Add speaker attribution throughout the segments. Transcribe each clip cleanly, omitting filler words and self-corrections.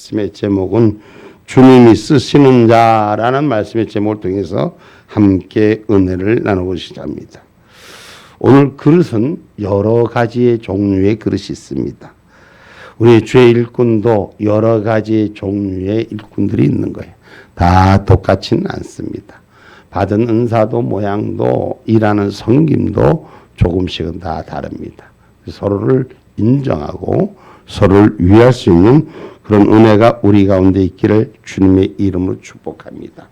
Speaker 1: 말씀의 제목은 주님이 쓰시는 자라는 말씀의 제목을 통해서 함께 은혜를 나누고자 합니다. 오늘 그릇은 여러 가지의 종류의 그릇이 있습니다. 우리 주의 일꾼도 여러 가지의 종류의 일꾼들이 있는 거예요. 다 똑같지는 않습니다. 받은 은사도 모양도 일하는 섬김도 조금씩은 다 다릅니다. 서로를 인정하고 서로를 위할 수 있는 그런 은혜가 우리 가운데 있기를 주님의 이름으로 축복합니다.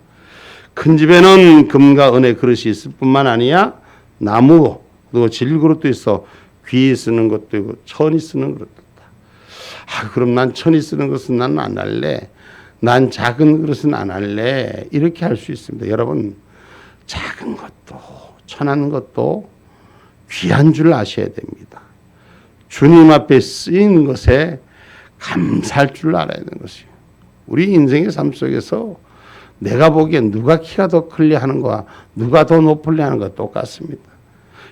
Speaker 1: 큰 집에는 금과 은의 그릇이 있을 뿐만 아니라 나무 또 질그릇도 있어 귀에 쓰는 것도 있고 천이 쓰는 그릇도 있다. 그럼 난 천이 쓰는 것은 난 안 할래. 난 작은 그릇은 안 할래. 이렇게 할 수 있습니다. 여러분 작은 것도 천한 것도 귀한 줄 아셔야 됩니다. 주님 앞에 쓰이는 것에 감사할 줄 알아야 되는 것이에요. 우리 인생의 삶 속에서 내가 보기엔 누가 키가 더 클래 하는 거와 누가 더 높을래 하는 거 똑같습니다.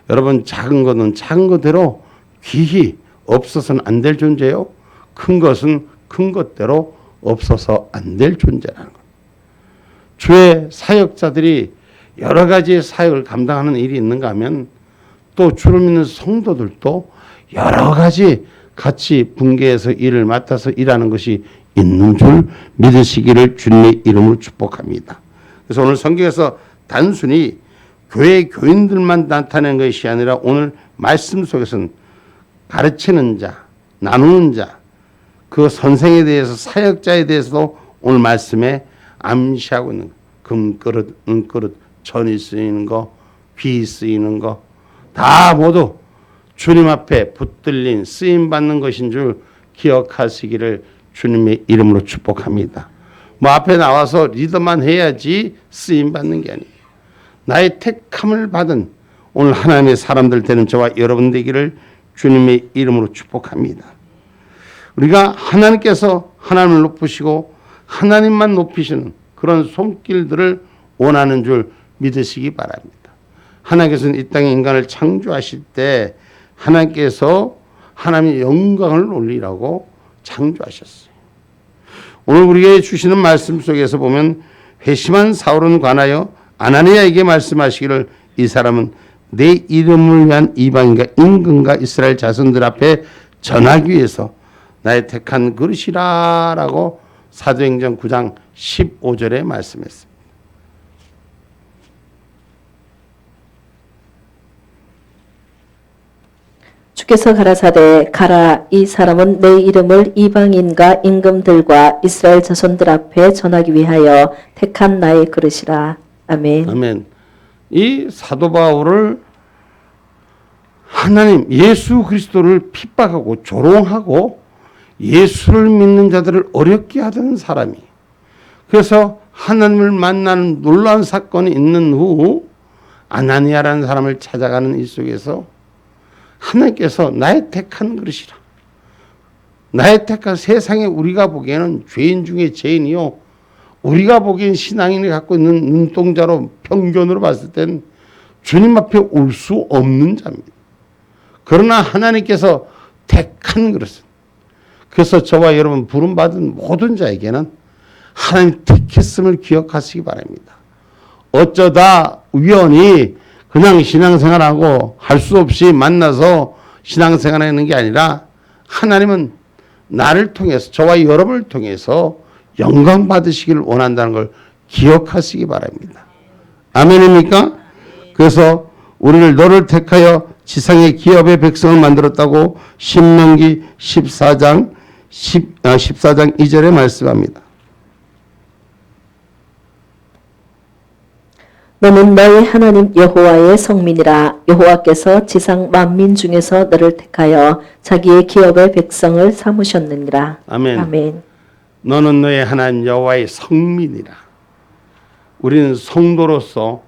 Speaker 1: 여러분 작은 것은 작은 것대로 귀히 없어서는 안 될 존재요. 큰 것은 큰 것대로 없어서 안 될 존재라는 것. 주의 사역자들이 여러 가지의 사역을 감당하는 일이 있는가 하면 또 주를 믿는 성도들도 여러 가지 같이 분계해서 일을 맡아서 일하는 것이 있는 줄 믿으시기를 주님의 이름으로 축복합니다. 그래서 오늘 성경에서 단순히 교회 교인들만 나타내는 것이 아니라 오늘 말씀 속에서는 가르치는 자, 나누는 자, 그 선생에 대해서 사역자에 대해서도 오늘 말씀에 암시하고 있는 금그릇, 은그릇, 천이 쓰이는 거, 귀 쓰이는 거 다 모두 주님 앞에 붙들린 쓰임받는 것인 줄 기억하시기를 주님의 이름으로 축복합니다. 뭐 앞에 나와서 리더만 해야지 쓰임받는 게 아니에요. 나의 택함을 받은 오늘 하나님의 사람들 되는 저와 여러분 되기를 주님의 이름으로 축복합니다. 우리가 하나님께서 하나님을 높이시고 하나님만 높이시는 그런 손길들을 원하는 줄 믿으시기 바랍니다. 하나님께서는 이 땅에 인간을 창조하실 때 하나님께서 하나님의 영광을 올리라고 창조하셨어요. 오늘 우리에게 주시는 말씀 속에서 보면 회심한 사울은 관하여 아나니아에게 말씀하시기를 이 사람은 내 이름을 위한 이방인과 임금과 이스라엘 자손들 앞에 전하기 위해서 나의 택한 그릇이라 라고 사도행전 9장 15절에 말씀했습니다.
Speaker 2: 주께서 가라사대 가라 이 사람은 내 이름을 이방인과 임금들과 이스라엘 자손들 앞에 전하기 위하여 택한 나의 그릇이라. 아멘.
Speaker 1: 아멘. 이 사도 바울을 하나님 예수 그리스도를 핍박하고 조롱하고 예수를 믿는 자들을 어렵게 하던 사람이 그래서 하나님을 만나는 놀라운 사건이 있는 후 아나니아라는 사람을 찾아가는 이 속에서 하나님께서 나의 택한 그릇이라. 나의 택한 세상에 우리가 보기에는 죄인 중에 죄인이요. 우리가 보기엔 신앙인이 갖고 있는 눈동자로 편견으로 봤을 땐 주님 앞에 올 수 없는 자입니다. 그러나 하나님께서 택한 그릇은 그래서 저와 여러분 부름받은 모든 자에게는 하나님 택했음을 기억하시기 바랍니다. 어쩌다 우연히 그냥 신앙생활하고 할 수 없이 만나서 신앙생활하는 게 아니라 하나님은 나를 통해서 저와 여러분을 통해서 영광 받으시기를 원한다는 걸 기억하시기 바랍니다. 아멘입니까? 그래서 우리를 너를 택하여 지상의 기업의 백성을 만들었다고 신명기 14장 2절에 말씀합니다.
Speaker 2: 너는 너희 하나님 여호와의 성민이라. 여호와께서 지상 만민 중에서 너를 택하여 자기의 기업의 백성을 삼으셨느니라.
Speaker 1: 아멘.
Speaker 2: 아멘.
Speaker 1: 너는 너의 하나님 여호와의 성민이라. 우리는 성도로서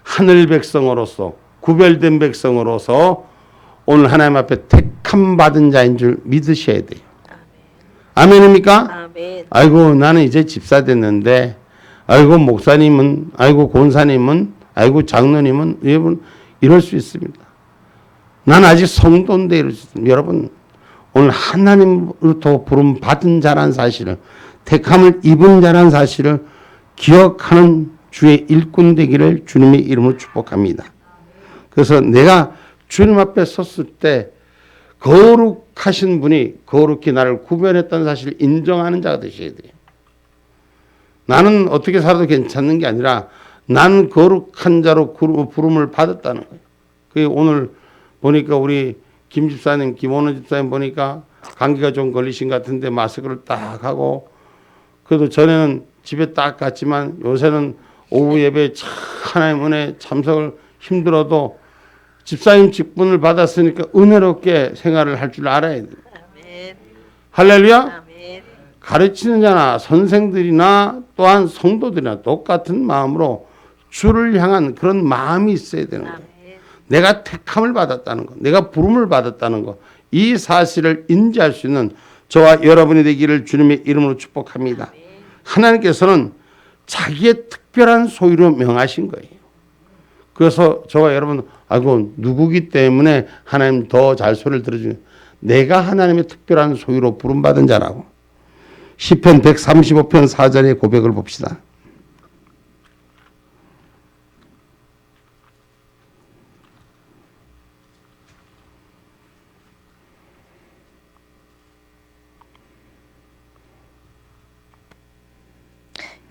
Speaker 1: 하늘 백성으로서 구별된 백성으로서 오늘 하나님 앞에 택함 받은 자인 줄 믿으셔야 돼요. 아멘입니까?
Speaker 2: 아멘.
Speaker 1: 아이고 나는 이제 집사 됐는데 아이고 목사님은 아이고 권사님은 아이고 장로님은 여러분 이럴 수 있습니다. 난 아직 성도인데 이럴 수 있습니다. 여러분 오늘 하나님으로부터 부름 받은 자라는 사실을 택함을 입은 자라는 사실을 기억하는 주의 일꾼 되기를 주님의 이름으로 축복합니다. 그래서 내가 주님 앞에 섰을 때 거룩하신 분이 거룩히 나를 구별했다는 사실을 인정하는 자가 되셔야 돼요. 나는 어떻게 살아도 괜찮은 게 아니라 나는 거룩한 자로 부름을 받았다는 거예요. 그 오늘 보니까 우리 김 집사님, 김원호 집사님 보니까 감기가 좀 걸리신 것 같은데 마스크를 딱 하고, 그래도 전에는 집에 딱 갔지만 요새는 오후 예배에 하나님 은혜 참석을 힘들어도 집사님 직분을 받았으니까 은혜롭게 생활을 할 줄 알아야 돼요.
Speaker 3: 아멘.
Speaker 1: 할렐루야.
Speaker 3: 아멘.
Speaker 1: 가르치는 자나 선생들이나 또한 성도들이나 똑같은 마음으로 주를 향한 그런 마음이 있어야 되는 거예요. 내가 택함을 받았다는 것, 내가 부름을 받았다는 것, 이 사실을 인지할 수 있는 저와 여러분이 되기를 주님의 이름으로 축복합니다. 하나님께서는 자기의 특별한 소유로 명하신 거예요. 그래서 저와 여러분, 아이고 누구기 때문에 하나님 더 잘 소리를 들어주는, 내가 하나님의 특별한 소유로 부름받은 자라고. 시편 135편 4절의 고백을 봅시다.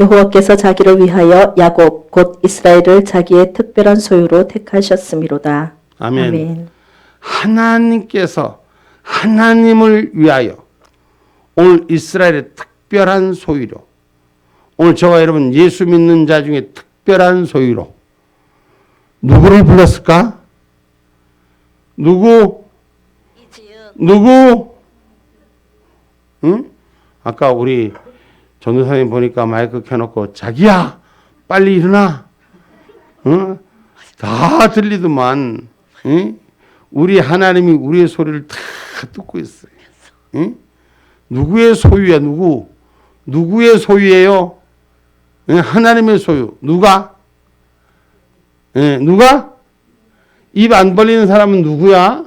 Speaker 2: 여호와께서 자기를 위하여 야곱 곧 이스라엘을 자기의 특별한 소유로 택하셨음이로다.
Speaker 1: 아멘. 하나님께서 하나님을 위하여 오늘 이스라엘의 특별한 소유로, 오늘 저와 여러분 예수 믿는 자 중에 특별한 소유로 누구를 불렀을까? 누구? 응? 아까 우리 전도사님 보니까 마이크 켜놓고 자기야 빨리 일어나. 응? 다 들리더만. 응? 우리 하나님이 우리의 소리를 다 듣고 있어요. 응? 누구의 소유야? 누구의 소유예요? 응? 하나님의 소유. 누가? 응? 누가? 입 안 벌리는 사람은 누구야?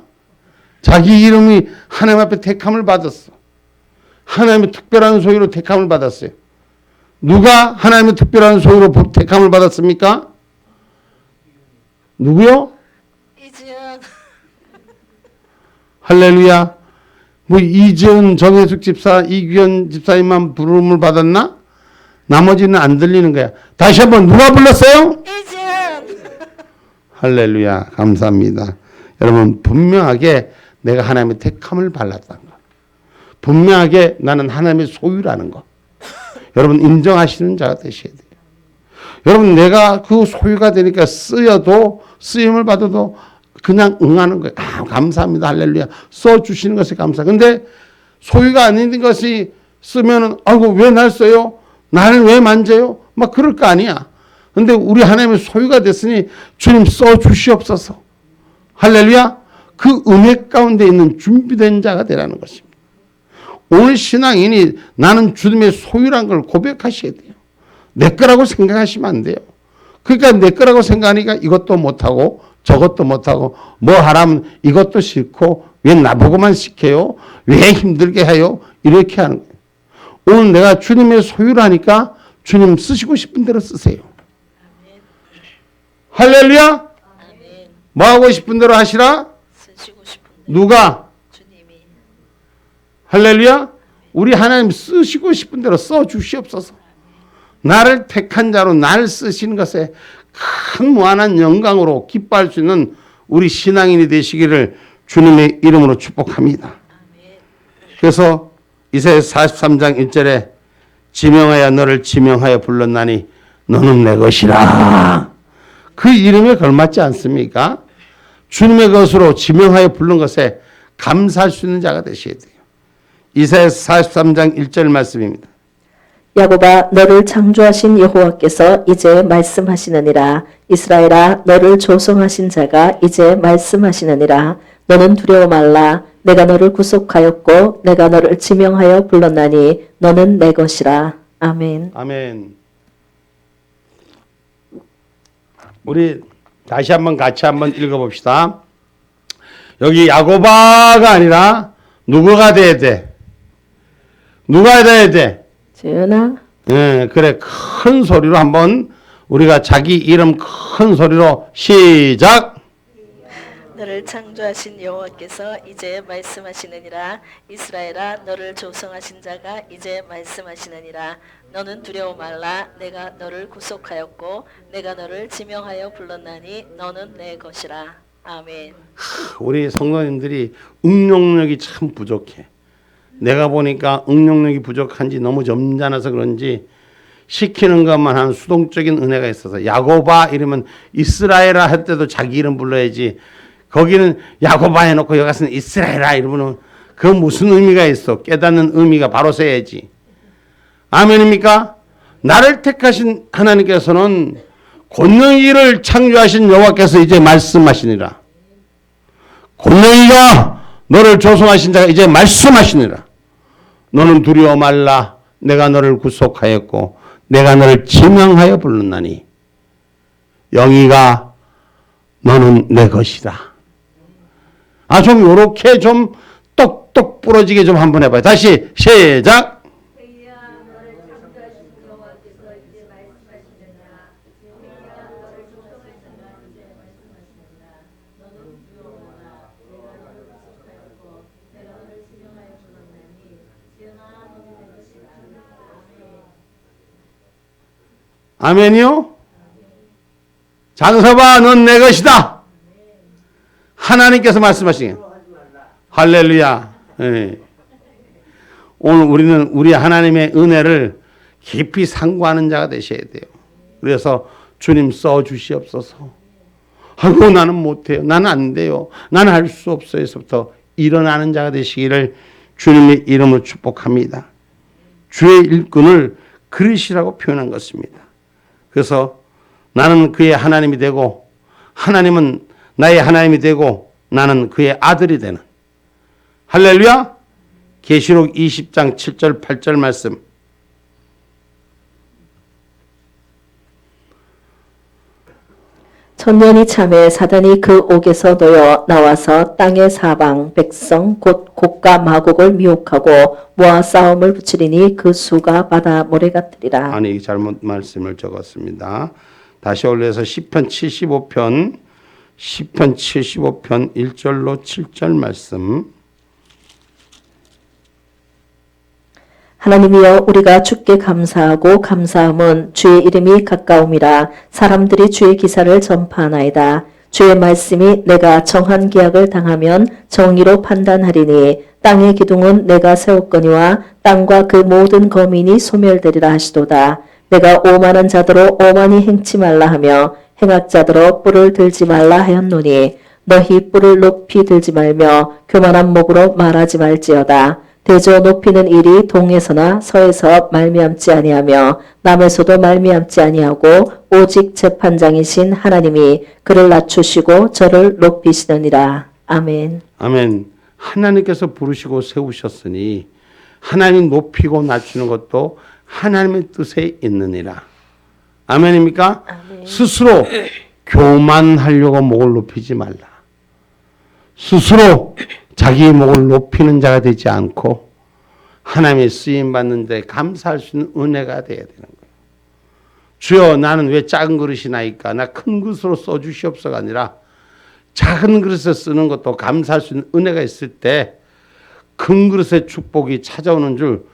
Speaker 1: 자기 이름이 하나님 앞에 택함을 받았어. 하나님의 특별한 소유로 택함을 받았어요. 누가 하나님의 특별한 소유로 택함을 받았습니까? 누구요?
Speaker 3: 이지연.
Speaker 1: 할렐루야. 뭐 이지은, 정혜숙 집사, 이규현 집사님만 부름을 받았나? 나머지는 안 들리는 거야. 다시 한번 누가 불렀어요?
Speaker 3: 이지연.
Speaker 1: 할렐루야. 감사합니다. 여러분 분명하게 내가 하나님의 택함을 받았다는 거, 분명하게 나는 하나님의 소유라는 거, 여러분 인정하시는 자가 되셔야 돼요. 여러분 내가 그 소유가 되니까 쓰임을 받아도 그냥 응하는 거예요. 아, 감사합니다. 할렐루야. 써주시는 것에 감사. 근데 소유가 아닌 것이 쓰면은 아이고 왜 날 써요? 나를 왜 만져요? 막 그럴 거 아니야. 근데 우리 하나님의 소유가 됐으니 주님 써주시옵소서. 할렐루야. 그 은혜 가운데 있는 준비된 자가 되라는 것입니다. 오늘 신앙인이 나는 주님의 소유란 걸 고백하셔야 돼요. 내 거라고 생각하시면 안 돼요. 그러니까 내 거라고 생각하니까 이것도 못하고 저것도 못하고 뭐 하라면 이것도 싫고 왜 나보고만 시켜요? 왜 힘들게 해요? 이렇게 하는 거예요. 오늘 내가 주님의 소유라니까 주님 쓰시고 싶은 대로 쓰세요. 할렐루야. 뭐 하고 싶은 대로 하시라?
Speaker 3: 쓰시고 싶은데.
Speaker 1: 누가?
Speaker 3: 주님이.
Speaker 1: 할렐루야. 우리 하나님 쓰시고 싶은 대로 써주시옵소서. 나를 택한 자로 날 쓰시는 것에 큰 무한한 영광으로 기뻐할 수 있는 우리 신앙인이 되시기를 주님의 이름으로 축복합니다. 그래서 이사야 43장 1절에 지명하여 너를 지명하여 불렀나니 너는 내 것이라. 그 이름에 걸맞지 않습니까? 주님의 것으로 지명하여 부른 것에 감사할 수 있는 자가 되셔야 돼요. 이사야 43장 1절 말씀입니다.
Speaker 2: 야곱아 너를 창조하신 여호와께서 이제 말씀하시느니라. 이스라엘아 너를 조성하신 자가 이제 말씀하시느니라. 너는 두려워 말라. 내가 너를 구속하였고 내가 너를 지명하여 불렀나니 너는 내 것이라. 아멘.
Speaker 1: 아멘. 우리 다시 한번 같이 한번 읽어봅시다. 여기 야고바가 아니라 누구가 돼야 돼? 누가 돼야 돼?
Speaker 2: 지은아.
Speaker 1: 예, 그래. 큰 소리로 한번 우리가 자기 이름 큰 소리로 시작.
Speaker 3: 너를 창조하신 여호와께서 이제 말씀하시느니라. 이스라엘아 너를 조성하신 자가 이제 말씀하시느니라. 너는 두려워 말라. 내가 너를 구속하였고 내가 너를 지명하여 불렀나니 너는 내 것이라. 아멘.
Speaker 1: 우리 성도님들이 응용력이 참 부족해. 내가 보니까 응용력이 부족한지 너무 점잖아서 그런지 시키는 것만 하는 수동적인 은혜가 있어서 야고바 이러면 이스라엘아 할 때도 자기 이름 불러야지. 거기는 야고바 해놓고 여기 가서는 이스라엘아 이러면 그 무슨 의미가 있어. 깨닫는 의미가 바로 써야지. 아멘입니까? 나를 택하신 하나님께서는 곤능이를 창조하신 여호와께서 이제 말씀하시니라. 곤능이가 너를 조성하신 자가 이제 말씀하시니라. 너는 두려워 말라. 내가 너를 구속하였고 내가 너를 지명하여 불렀나니 영이가 너는 내 것이다. 좀 요렇게 좀 똑똑 부러지게 좀 한번 해봐요. 다시 시작. 아멘이요? 장서봐, 넌 내 것이다. 하나님께서 말씀하시게. 할렐루야. 예. 오늘 우리는 우리 하나님의 은혜를 깊이 상고하는 자가 되셔야 돼요. 그래서 주님 써 주시옵소서. 아이고 나는 못해요. 나는 안 돼요. 나는 할 수 없어요서부터 일어나는 자가 되시기를 주님의 이름으로 축복합니다. 주의 일꾼을 그릇이라고 표현한 것입니다. 그래서 나는 그의 하나님이 되고 하나님은 나의 하나님이 되고 나는 그의 아들이 되는 할렐루야. 계시록 20장 7절 8절 말씀.
Speaker 2: 천년이 참에 사단이 그 옥에서 놓여 나와서 땅의 사방 백성 곧 곡과 마곡을 미혹하고 모아 싸움을 붙이리니 그 수가 바다 모래 같으리라.
Speaker 1: 아니 잘못 말씀을 적었습니다. 다시 올려서 시편 75편 1절로 7절 말씀.
Speaker 2: 하나님이여 우리가 주께 감사하고 감사함은 주의 이름이 가까움이라. 사람들이 주의 기사를 전파하나이다. 주의 말씀이 내가 정한 계약을 당하면 정의로 판단하리니 땅의 기둥은 내가 세웠거니와 땅과 그 모든 거민이 소멸되리라 하시도다. 내가 오만한 자더러 오만히 행치 말라 하며 행악자더러 뿔을 들지 말라 하였노니 너희 뿔을 높이 들지 말며 교만한 목으로 말하지 말지어다. 대저 높이는 일이 동에서나 서에서 말미암지 아니하며 남에서도 말미암지 아니하고 오직 재판장이신 하나님이 그를 낮추시고 저를 높이시느니라. 아멘.
Speaker 1: 아멘. 하나님께서 부르시고 세우셨으니 하나님 높이고 낮추는 것도 하나님의 뜻에 있느니라. 아멘입니까?
Speaker 2: 아멘.
Speaker 1: 스스로 교만하려고 목을 높이지 말라. 스스로 자기의 목을 높이는 자가 되지 않고 하나님의 쓰임받는 데 감사할 수 있는 은혜가 되어야 되는 거예요. 주여 나는 왜 작은 그릇이 나이까? 나 큰 그릇으로 써주시옵소서가 아니라 작은 그릇에 쓰는 것도 감사할 수 있는 은혜가 있을 때 큰 그릇의 축복이 찾아오는 줄.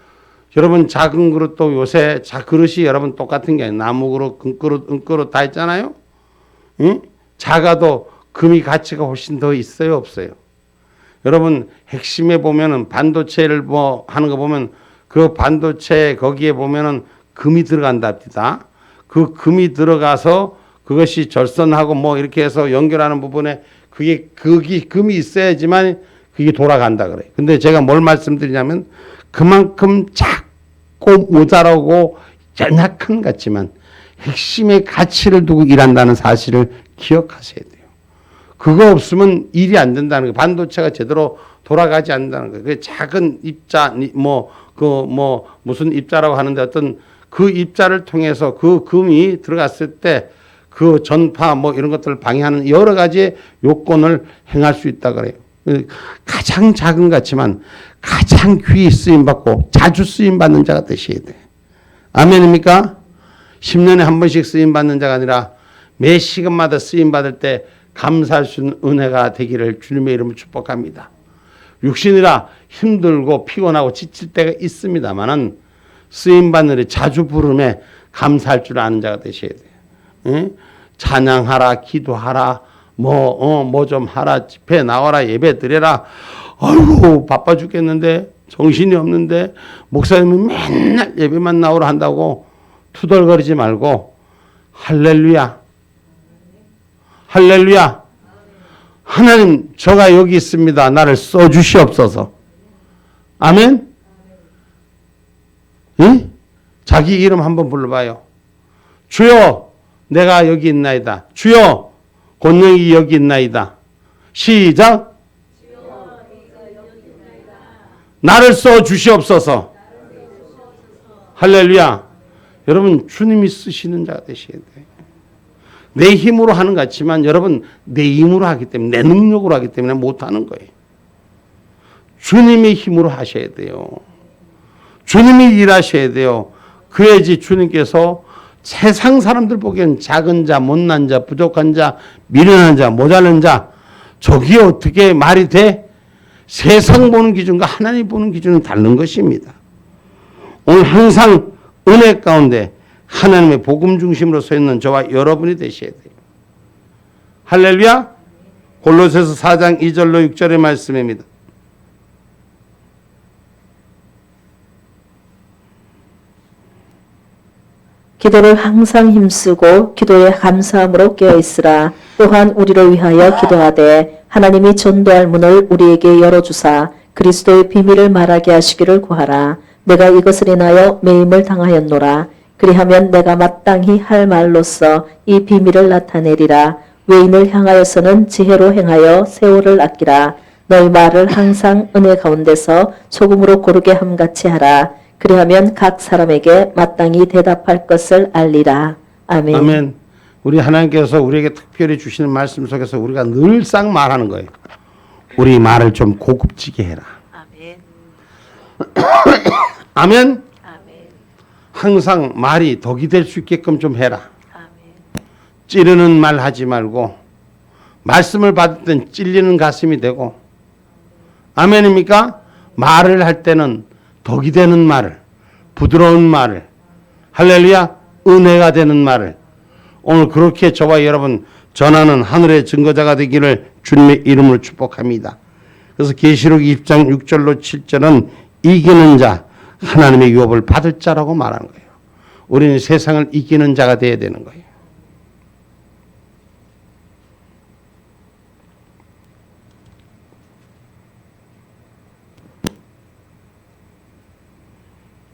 Speaker 1: 여러분 작은 그릇도 요새 그릇이 여러분 똑같은 게 아니에요. 나무 그릇, 금그릇, 은그릇 다 있잖아요. 응? 작아도 금이 가치가 훨씬 더 있어요, 없어요? 여러분 핵심에 보면은 반도체를 뭐 하는 거 보면 그 반도체 거기에 보면은 금이 들어간답니다. 그 금이 들어가서 그것이 절선하고 뭐 이렇게 해서 연결하는 부분에 그게 금이 있어야지만 그게 돌아간다 그래요. 근데 제가 뭘 말씀드리냐면 그만큼 작고 모자라고 연약한 것 같지만 핵심의 가치를 두고 일한다는 사실을 기억하셔야 돼요. 그거 없으면 일이 안 된다는 거예요. 반도체가 제대로 돌아가지 않는다는 거예요. 그 작은 입자, 무슨 입자라고 하는데 어떤 그 입자를 통해서 그 금이 들어갔을 때 그 전파 뭐 이런 것들을 방해하는 여러 가지 요건을 행할 수 있다 그래요. 가장 작은 것 같지만 가장 귀히 쓰임받고 자주 쓰임받는 자가 되셔야 돼요. 아멘입니까? 10년에 한 번씩 쓰임 받는 자가 아니라 매 시간마다 쓰임 받을 때 감사할 수 있는 은혜가 되기를 주님의 이름으로 축복합니다. 육신이라 힘들고 피곤하고 지칠 때가 있습니다만은 쓰임 받는 일 자주 부름에 감사할 줄 아는 자가 되셔야 돼요. 예? 찬양하라, 기도하라, 뭐 좀 하라, 집회 나와라, 예배 드려라. 아이고 바빠 죽겠는데 정신이 없는데 목사님은 맨날 예배만 나오라 한다고 투덜거리지 말고 할렐루야, 할렐루야. 하나님 저가 여기 있습니다. 나를 써주시옵소서. 아멘. 응? 자기 이름 한번 불러봐요. 주여 내가 여기 있나이다. 주여 권능이 여기 있나이다. 시작. 나를 써주시옵소서. 할렐루야. 여러분 주님이 쓰시는 자가 되셔야 돼요. 내 힘으로 하는 것 같지만 여러분 내 힘으로 하기 때문에 내 능력으로 하기 때문에 못하는 거예요. 주님의 힘으로 하셔야 돼요. 주님이 일하셔야 돼요. 그래야지 주님께서 세상 사람들 보기엔 작은 자, 못난 자, 부족한 자, 미련한 자, 모자란 자 저게 어떻게 말이 돼? 세상 보는 기준과 하나님 보는 기준은 다른 것입니다. 오늘 항상 은혜 가운데 하나님의 복음 중심으로 서 있는 저와 여러분이 되셔야 돼요. 할렐루야. 골로새서 4장 2절로 6절의 말씀입니다.
Speaker 2: 기도를 항상 힘쓰고 기도에 감사함으로 깨어있으라. 또한 우리를 위하여 기도하되 하나님이 전도할 문을 우리에게 열어주사 그리스도의 비밀을 말하게 하시기를 구하라. 내가 이것을 인하여 매임을 당하였노라. 그리하면 내가 마땅히 할 말로써 이 비밀을 나타내리라. 외인을 향하여서는 지혜로 행하여 세월을 아끼라. 너희 말을 항상 은혜 가운데서 소금으로 고르게 함같이 하라. 그리하면 각 사람에게 마땅히 대답할 것을 알리라. 아멘.
Speaker 1: 아멘. 우리 하나님께서 우리에게 특별히 주시는 말씀 속에서 우리가 늘상 말하는 거예요. 우리 말을 좀 고급지게 해라.
Speaker 3: 아멘.
Speaker 1: 아멘.
Speaker 3: 아멘.
Speaker 1: 항상 말이 덕이 될 수 있게끔 좀 해라.
Speaker 3: 아멘.
Speaker 1: 찌르는 말 하지 말고 말씀을 받을 땐 찔리는 가슴이 되고 아멘입니까? 말을 할 때는 덕이 되는 말을, 부드러운 말을, 할렐루야, 은혜가 되는 말을 오늘 그렇게 저와 여러분 전하는 하늘의 증거자가 되기를 주님의 이름으로 축복합니다. 그래서 계시록 20장 6절로 7절은 이기는 자, 하나님의 유업을 받을 자라고 말하는 거예요. 우리는 세상을 이기는 자가 되어야 되는 거예요.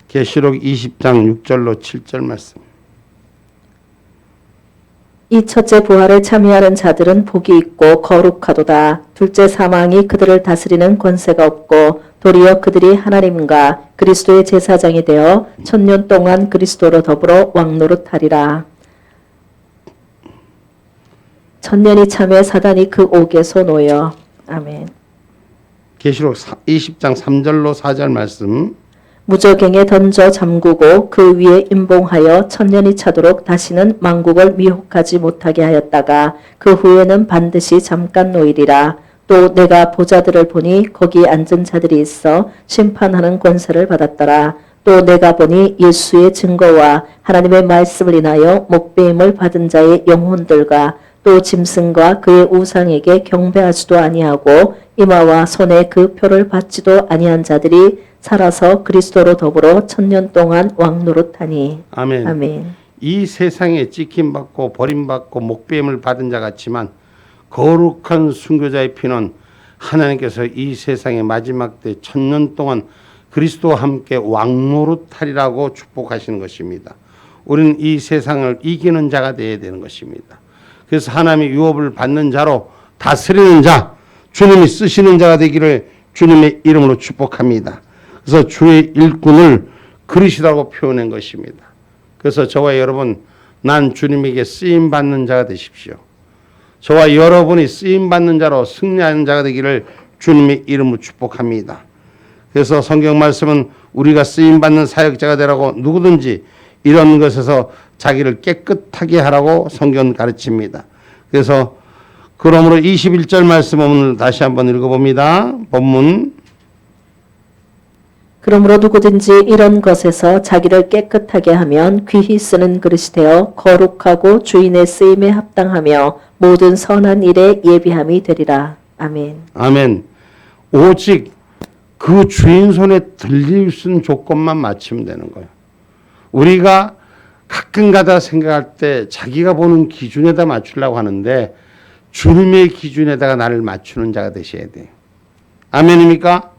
Speaker 1: 계시록 20장 6절로 7절 말씀.
Speaker 2: 이 첫째 부활에 참여하는 자들은 복이 있고 거룩하도다. 둘째 사망이 그들을 다스리는 권세가 없고 도리어 그들이 하나님과 그리스도의 제사장이 되어 1000년 동안 그리스도로 더불어 왕노릇하리라. 1000년이 참에 사단이 그 옥에서 놓여. 아멘.
Speaker 1: 계시록 20장 3절로 4절 말씀.
Speaker 2: 무저갱에 던져 잠그고 그 위에 임봉하여 1000년이 차도록 다시는 만국을 미혹하지 못하게 하였다가 그 후에는 반드시 잠깐 놓이리라. 또 내가 보자들을 보니 거기 앉은 자들이 있어 심판하는 권세를 받았더라. 또 내가 보니 예수의 증거와 하나님의 말씀을 인하여 목배임을 받은 자의 영혼들과 또 짐승과 그의 우상에게 경배하지도 아니하고 이마와 손에 그 표를 받지도 아니한 자들이 살아서 그리스도로 더불어 1000년 동안 왕노릇하니.
Speaker 1: 아멘.
Speaker 2: 아멘.
Speaker 1: 이 세상에 찍힘받고 버림받고 목배임을 받은 자 같지만 거룩한 순교자의 피는 하나님께서 이 세상의 마지막 때 1000년 동안 그리스도와 함께 왕노릇하리라고 축복하시는 것입니다. 우리는 이 세상을 이기는 자가 되어야 되는 것입니다. 그래서 하나님의 유업을 받는 자로 다스리는 자, 주님이 쓰시는 자가 되기를 주님의 이름으로 축복합니다. 그래서 주의 일꾼을 그리시라고 표현한 것입니다. 그래서 저와 여러분, 난 주님에게 쓰임받는 자가 되십시오. 저와 여러분이 쓰임받는 자로 승리하는 자가 되기를 주님의 이름으로 축복합니다. 그래서 성경 말씀은 우리가 쓰임받는 사역자가 되라고 누구든지 이런 것에서 자기를 깨끗하게 하라고 성경은 가르칩니다. 그래서 그러므로 21절 말씀 오늘 다시 한번 읽어봅니다. 본문.
Speaker 2: 그러므로 누구든지 이런 것에서 자기를 깨끗하게 하면 귀히 쓰는 그릇이 되어 거룩하고 주인의 쓰임에 합당하며 모든 선한 일에 예비함이 되리라. 아멘.
Speaker 1: 아멘. 오직 그 주인 손에 들릴 수 있는 조건만 맞추면 되는 거예요. 우리가 가끔가다 생각할 때 자기가 보는 기준에다 맞추려고 하는데 주님의 기준에다가 나를 맞추는 자가 되셔야 돼요. 아멘입니까?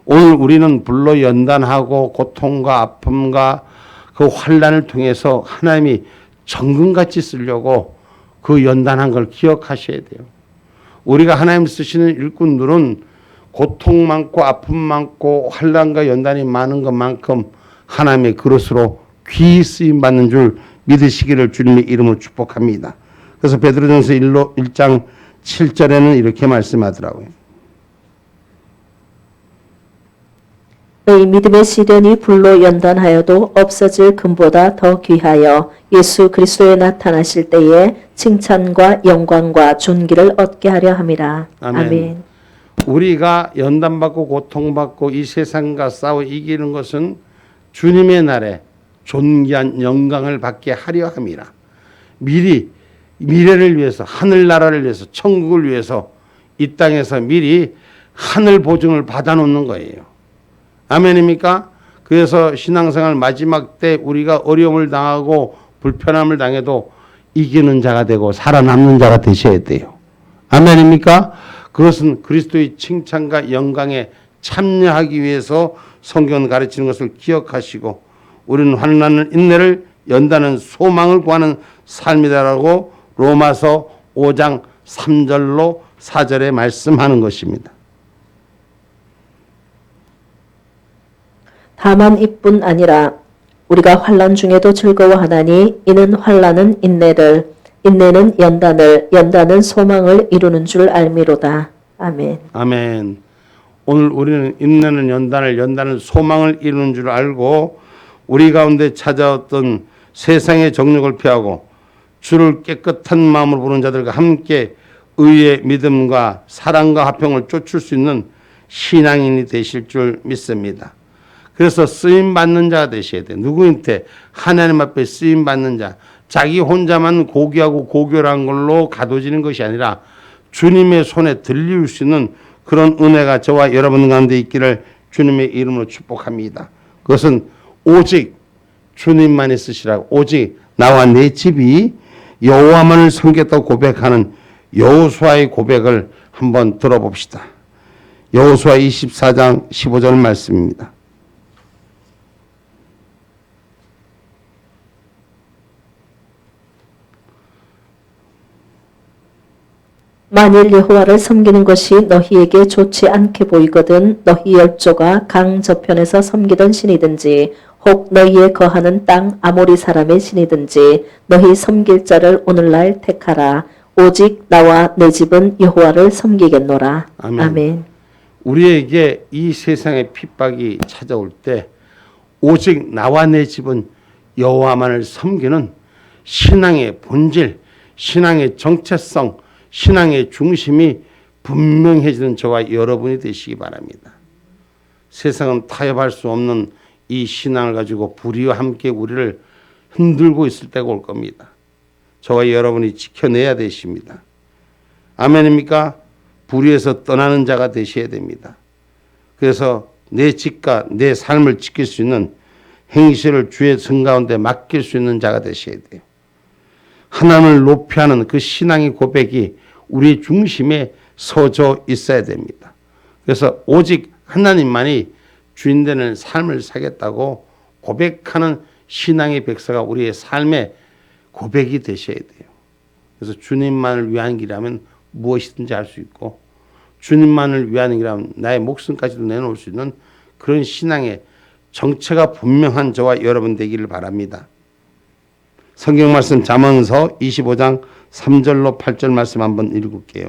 Speaker 1: 오늘 우리는 불로 연단하고 고통과 아픔과 그 환난을 통해서 하나님이 정금같이 쓰려고 그 연단한 걸 기억하셔야 돼요. 우리가 하나님 쓰시는 일꾼들은 고통 많고 아픔 많고 환난과 연단이 많은 것만큼 하나님의 그릇으로 귀히 쓰임 받는 줄 믿으시기를 주님의 이름으로 축복합니다. 그래서 베드로전서 1장 7절에는 이렇게 말씀하더라고요.
Speaker 2: 의 믿음의 시련이 불로 연단하여도 없어질 금보다 더 귀하여 예수 그리스도에 나타나실 때에 칭찬과 영광과 존귀를 얻게 하려 함이라.
Speaker 1: 아멘.
Speaker 2: 아멘.
Speaker 1: 우리가 연단받고 고통받고 이 세상과 싸워 이기는 것은 주님의 날에 존귀한 영광을 받게 하려 함이라. 미리 미래를 위해서 하늘나라를 위해서 천국을 위해서 이 땅에서 미리 하늘 보증을 받아놓는 거예요. 아멘입니까? 그래서 신앙생활 마지막 때 우리가 어려움을 당하고 불편함을 당해도 이기는 자가 되고 살아남는 자가 되셔야 돼요. 아멘입니까? 그것은 그리스도의 칭찬과 영광에 참여하기 위해서 성경은 가르치는 것을 기억하시고 우리는 환난을 인내를 연다는 소망을 구하는 삶이다라고 로마서 5장 3절로 4절에 말씀하는 것입니다.
Speaker 2: 다만 이뿐 아니라 우리가 환난 중에도 즐거워하나니 이는 환난은 인내를 인내는 연단을 연단은 소망을 이루는 줄 알미로다. 아멘.
Speaker 1: 아멘. 오늘 우리는 인내는 연단을 연단은 소망을 이루는 줄 알고 우리 가운데 찾아왔던 세상의 정욕을 피하고 주를 깨끗한 마음으로 부르는 자들과 함께 의의 믿음과 사랑과 화평을 쫓을 수 있는 신앙인이 되실 줄 믿습니다. 그래서 쓰임받는 자가 되셔야 돼요. 누구한테? 하나님 앞에 쓰임받는 자. 자기 혼자만 고귀하고 고결한 걸로 가둬지는 것이 아니라 주님의 손에 들릴 수 있는 그런 은혜가 저와 여러분 가운데 있기를 주님의 이름으로 축복합니다. 그것은 오직 주님만이 쓰시라고, 오직 나와 내 집이 여호와만을 섬겼다고 고백하는 여호수아의 고백을 한번 들어봅시다. 여호수아 24장 15절 말씀입니다.
Speaker 2: 만일 여호와를 섬기는 것이 너희에게 좋지 않게 보이거든 너희 열조가 강 저편에서 섬기던 신이든지 혹 너희에 거하는 땅 아모리 사람의 신이든지 너희 섬길 자를 오늘날 택하라. 오직 나와 내 집은 여호와를 섬기겠노라.
Speaker 1: 아멘.
Speaker 2: 아멘.
Speaker 1: 우리에게 이 세상의 핍박이 찾아올 때 오직 나와 내 집은 여호와만을 섬기는 신앙의 본질, 신앙의 정체성, 신앙의 중심이 분명해지는 저와 여러분이 되시기 바랍니다. 세상은 타협할 수 없는 이 신앙을 가지고 불의와 함께 우리를 흔들고 있을 때가 올 겁니다. 저와 여러분이 지켜내야 되십니다. 아멘입니까? 불의에서 떠나는 자가 되셔야 됩니다. 그래서 내 집과 내 삶을 지킬 수 있는 행실을 주의 성 가운데 맡길 수 있는 자가 되셔야 돼요. 하나님을 높이하는 그 신앙의 고백이 우리 중심에 서져 있어야 됩니다. 그래서 오직 하나님만이 주인 되는 삶을 살겠다고 고백하는 신앙의 백성가 우리의 삶의 고백이 되셔야 돼요. 그래서 주님만을 위한 길이라면 무엇이든지 할 수 있고 주님만을 위한 길이라면 나의 목숨까지도 내놓을 수 있는 그런 신앙의 정체가 분명한 저와 여러분 되기를 바랍니다. 성경 말씀 잠언서 25장 3절로 8절 말씀 한번 읽을게요.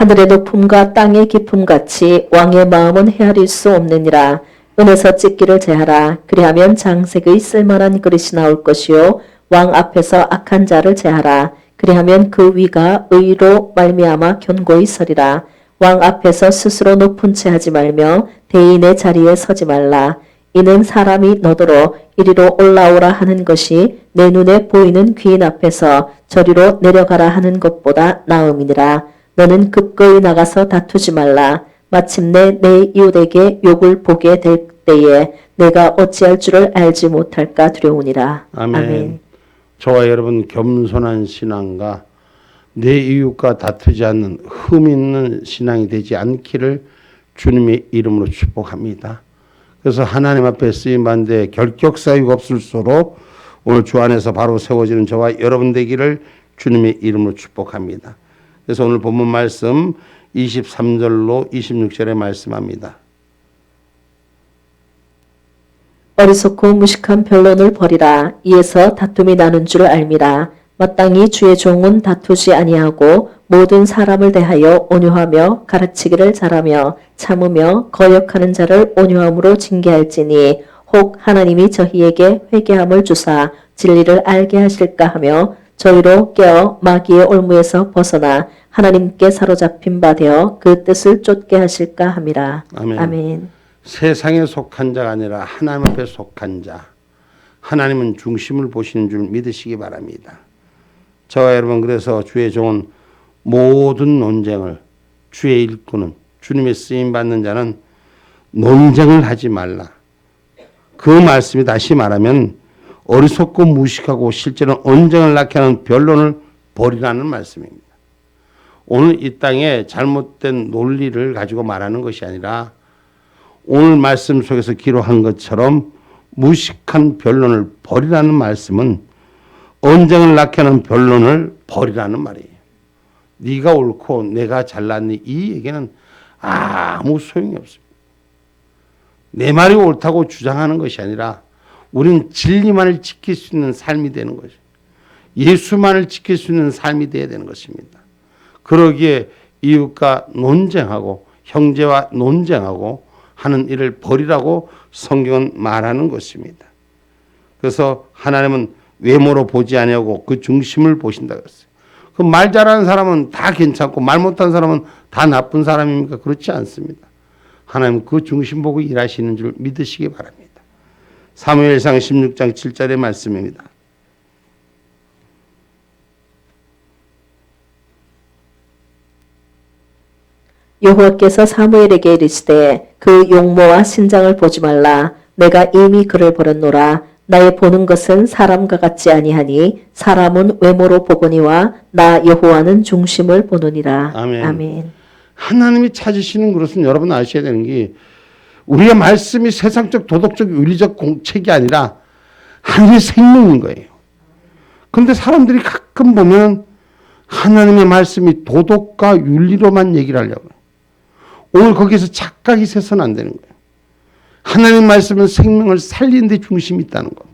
Speaker 2: 하늘의 높음과 땅의 깊음 같이 왕의 마음은 헤아릴 수 없느니라. 은에서 찢기를 제하라. 그리하면 장색의 쓸만한 그릇이 나올 것이요 왕 앞에서 악한 자를 제하라. 그리하면 그 위가 의로 말미암아 견고히 서리라. 왕 앞에서 스스로 높은 채 하지 말며 대인의 자리에 서지 말라. 이는 사람이 너더러 이리로 올라오라 하는 것이 내 눈에 보이는 귀인 앞에서 저리로 내려가라 하는 것보다 나음이니라. 너는 급거이 나가서 다투지 말라. 마침내 내 이웃에게 욕을 보게 될 때에 내가 어찌할 줄을 알지 못할까 두려우니라.
Speaker 1: 아멘. 저와 여러분 겸손한 신앙과 내 이웃과 다투지 않는 흠 있는 신앙이 되지 않기를 주님의 이름으로 축복합니다. 그래서 하나님 앞에 쓰임받는데 결격 사유가 없을수록 오늘 주 안에서 바로 세워지는 저와 여러분 되기를 주님의 이름으로 축복합니다. 그래서 오늘 본문 말씀 23절로 26절에 말씀합니다.
Speaker 2: 어리석고 무식한 변론을 버리라. 이에서 다툼이 나는 줄 알미라. 마땅히 주의 종은 다투지 아니하고 모든 사람을 대하여 온유하며 가르치기를 잘하며 참으며 거역하는 자를 온유함으로 징계할지니 혹 하나님이 저희에게 회개함을 주사 진리를 알게 하실까 하며 저희로 깨어 마귀의 올무에서 벗어나 하나님께 사로잡힌 바 되어 그 뜻을 쫓게 하실까 함이라.
Speaker 1: 아멘.
Speaker 2: 아멘.
Speaker 1: 세상에 속한 자가 아니라 하나님 앞에 속한 자. 하나님은 중심을 보시는 줄 믿으시기 바랍니다. 저와 여러분 그래서 주의 종은 모든 논쟁을 주의 일꾼은 주님의 쓰임받는 자는 논쟁을 하지 말라. 그 말씀이 다시 말하면 어리석고 무식하고 실제로 언쟁을 낳게 하는 변론을 버리라는 말씀입니다. 오늘 이 땅에 잘못된 논리를 가지고 말하는 것이 아니라 오늘 말씀 속에서 기록한 것처럼 무식한 변론을 버리라는 말씀은 언쟁을 낳게 하는 변론을 버리라는 말이에요. 네가 옳고 내가 잘났니 이 얘기는 아무 소용이 없습니다. 내 말이 옳다고 주장하는 것이 아니라 우리는 진리만을 지킬 수 있는 삶이 되는 거죠. 예수만을 지킬 수 있는 삶이 되어야 되는 것입니다. 그러기에 이웃과 논쟁하고 형제와 논쟁하고 하는 일을 버리라고 성경은 말하는 것입니다. 그래서 하나님은 외모로 보지 아니하고 그 중심을 보신다 그랬어요. 그 말 잘하는 사람은 다 괜찮고 말 못하는 사람은 다 나쁜 사람입니까? 그렇지 않습니다. 하나님 그 중심 보고 일하시는 줄 믿으시기 바랍니다. 사무엘상 16장 7절의 말씀입니다.
Speaker 2: 여호와께서 사무엘에게 이르시되 그 용모와 신장을 보지 말라. 내가 이미 그를 버렸노라. 나의 보는 것은 사람과 같지 아니하니 사람은 외모로 보거니와 나 여호와는 중심을 보느니라.
Speaker 1: 아멘.
Speaker 2: 아멘.
Speaker 1: 하나님이 찾으시는 그릇은 여러분 아셔야 되는 게 우리의 말씀이 세상적 도덕적 윤리적 공책이 아니라 하나님의 생명인 거예요. 그런데 사람들이 가끔 보면 하나님의 말씀이 도덕과 윤리로만 얘기를 하려고 해요. 오늘 거기에서 착각이 새서는 안 되는 거예요. 하나님 말씀은 생명을 살리는 데 중심이 있다는 것.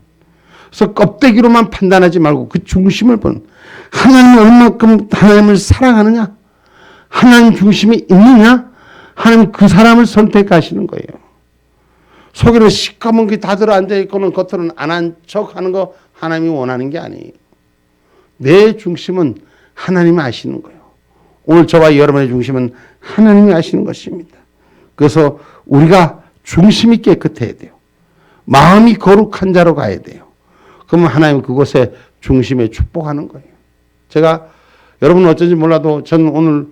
Speaker 1: 그래서 껍데기로만 판단하지 말고 그 중심을 보는 하나님이 얼만큼 하나님을 사랑하느냐 하나님 중심이 있느냐 하나님 그 사람을 선택하시는 거예요. 속에는 시커먼 게 다 들어 앉아있고는 겉으로는 안 한 척하는 거 하나님이 원하는 게 아니에요. 내 중심은 하나님이 아시는 거예요. 오늘 저와 여러분의 중심은 하나님이 아시는 것입니다. 그래서 우리가 중심이 깨끗해야 돼요. 마음이 거룩한 자로 가야 돼요. 그러면 하나님 그곳에 중심에 축복하는 거예요. 제가 여러분은 어쩐지 몰라도 저는 오늘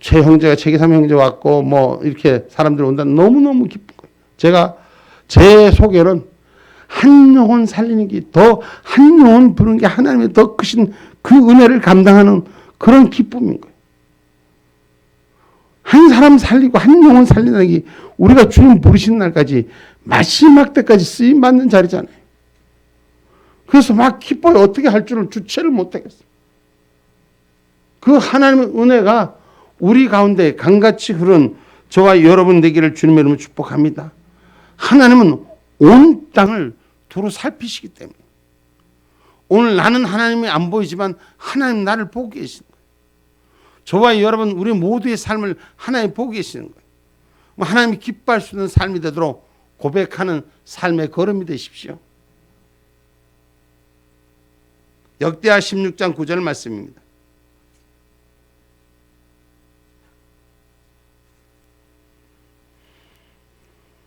Speaker 1: 제 형제가 최기삼 형제 왔고 뭐 이렇게 사람들 온다 너무너무 기쁜 거예요. 제가 제 속에는 한 영혼 살리는 게 더 한 영혼 부르는 게 하나님의 더 크신 그 은혜를 감당하는 그런 기쁨인 거예요. 한 사람 살리고 한 영혼 살리는 게 우리가 주님 부르시는 날까지 마지막 때까지 쓰임 받는 자리잖아요. 그래서 막 기뻐요. 어떻게 할 줄을 주체를 못하겠어요. 그 하나님의 은혜가 우리 가운데 강같이 흐른 저와 여러분 되기를 주님의 이름으로 축복합니다. 하나님은 온 땅을 두루 살피시기 때문에 오늘 나는 하나님이 안 보이지만 하나님 나를 보고 계신 거예요. 저와 여러분 우리 모두의 삶을 하나님 보고 계시는 거예요. 하나님이 기뻐할 수 있는 삶이 되도록 고백하는 삶의 걸음이 되십시오. 역대하 16장 9절 말씀입니다.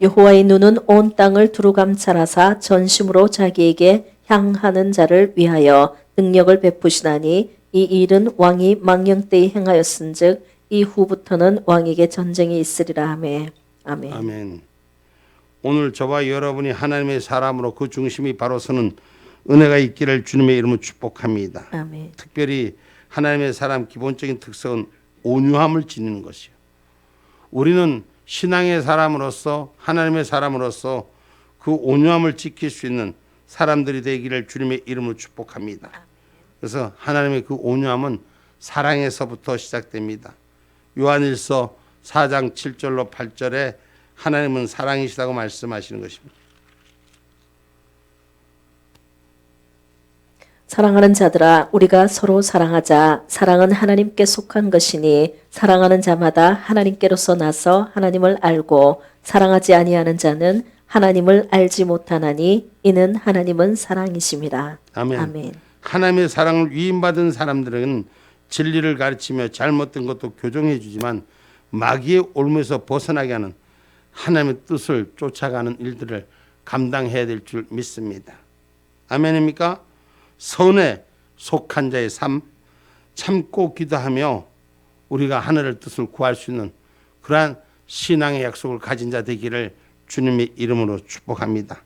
Speaker 2: 여호와의 눈은 온 땅을 두루 감찰하사 전심으로 자기에게 향하는 자를 위하여 능력을 베푸시나니 이 일은 왕이 망령 때에 행하였은즉 이후부터는 왕에게 전쟁이 있으리라 하매. 아멘.
Speaker 1: 아멘. 오늘 저와 여러분이 하나님의 사람으로 그 중심이 바로 서는 은혜가 있기를 주님의 이름으로 축복합니다.
Speaker 2: 아멘.
Speaker 1: 특별히 하나님의 사람 기본적인 특성은 온유함을 지니는 것이요. 우리는 신앙의 사람으로서 하나님의 사람으로서 그 온유함을 지킬 수 있는 사람들이 되기를 주님의 이름으로 축복합니다. 그래서 하나님의 그 온유함은 사랑에서부터 시작됩니다. 요한일서 4장 7절로 8절에 하나님은 사랑이시다고 말씀하시는 것입니다.
Speaker 2: 사랑하는 자들아 우리가 서로 사랑하자. 사랑은 하나님께 속한 것이니 사랑하는 자마다 하나님께로서 나서 하나님을 알고 사랑하지 아니하는 자는 하나님을 알지 못하나니 이는 하나님은 사랑이심이라.
Speaker 1: 아멘.
Speaker 2: 아멘.
Speaker 1: 하나님의 사랑을 위임받은 사람들은 진리를 가르치며 잘못된 것도 교정해 주지만 마귀의 올무에서 벗어나게 하는 하나님의 뜻을 쫓아가는 일들을 감당해야 될 줄 믿습니다. 아멘입니까? 선에 속한 자의 삶, 참고 기도하며 우리가 하늘의 뜻을 구할 수 있는 그러한 신앙의 약속을 가진 자 되기를 주님의 이름으로 축복합니다.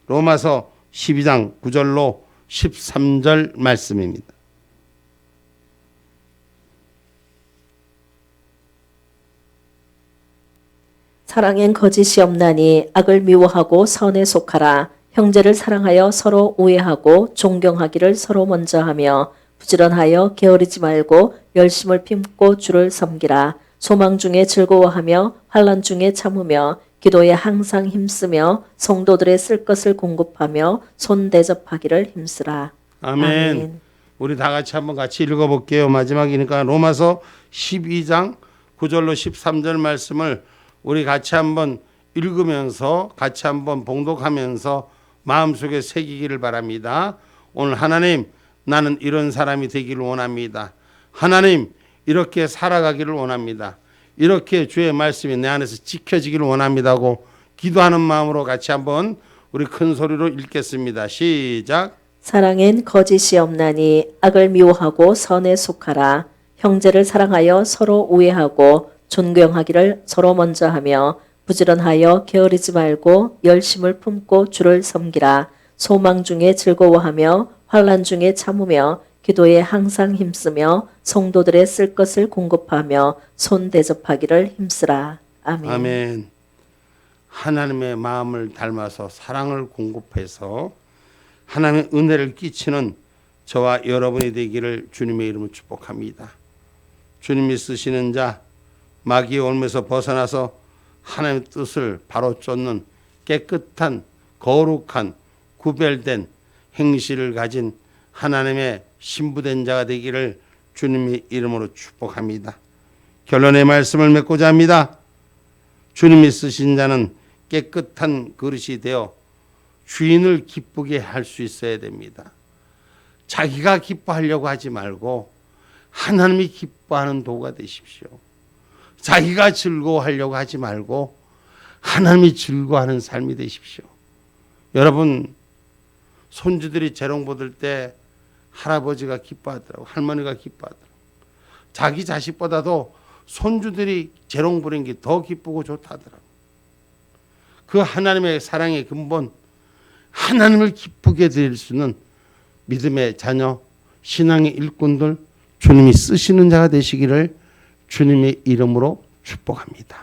Speaker 1: 로마서 12장 9절로 13절 말씀입니다.
Speaker 2: 사랑엔 거짓이 없나니 악을 미워하고 선에 속하라. 형제를 사랑하여 서로 우애하고 존경하기를 서로 먼저 하며 부지런하여 게으르지 말고 열심을 품고 주를 섬기라. 소망 중에 즐거워하며 환난 중에 참으며 기도에 항상 힘쓰며 성도들의 쓸 것을 공급하며 손 대접하기를 힘쓰라.
Speaker 1: 아멘.
Speaker 2: 아멘.
Speaker 1: 우리 다 같이 같이 읽어볼게요. 마지막이니까 로마서 12장 9절로 13절 말씀을 우리 같이 한번 읽으면서 같이 한번 봉독하면서 마음속에 새기기를 바랍니다. 오늘 하나님, 나는 이런 사람이 되기를 원합니다. 하나님, 이렇게 살아가기를 원합니다. 이렇게 주의 말씀이 내 안에서 지켜지기를 원합니다고 기도하는 마음으로 같이 한번 우리 큰 소리로 읽겠습니다. 시작.
Speaker 2: 사랑엔 거짓이 없나니 악을 미워하고 선에 속하라. 형제를 사랑하여 서로 우애하고 존경하기를 서로 먼저 하며 부지런하여 게으르지 말고 열심을 품고 주를 섬기라. 소망 중에 즐거워하며 환난 중에 참으며 기도에 항상 힘쓰며 성도들의 쓸 것을 공급하며 손 대접하기를 힘쓰라. 아멘.
Speaker 1: 아멘. 하나님의 마음을 닮아서 사랑을 공급해서 하나님의 은혜를 끼치는 저와 여러분이 되기를 주님의 이름으로 축복합니다. 주님이 쓰시는 자, 마귀의 올무에서 벗어나서 하나님의 뜻을 바로 쫓는 깨끗한 거룩한 구별된 행실을 가진 하나님의 신부된 자가 되기를 주님의 이름으로 축복합니다. 결론의 말씀을 맺고자 합니다. 주님이 쓰신 자는 깨끗한 그릇이 되어 주인을 기쁘게 할 수 있어야 됩니다. 자기가 기뻐하려고 하지 말고 하나님이 기뻐하는 도가 되십시오. 자기가 즐거워하려고 하지 말고 하나님이 즐거워하는 삶이 되십시오. 여러분, 손주들이 재롱 받을 때 할아버지가 기뻐하더라고, 할머니가 기뻐하더라고. 자기 자식보다도 손주들이 재롱 부린 게 더 기쁘고 좋다더라고. 그 하나님의 사랑의 근본, 하나님을 기쁘게 드릴 수 있는 믿음의 자녀, 신앙의 일꾼들, 주님이 쓰시는 자가 되시기를 주님의 이름으로 축복합니다.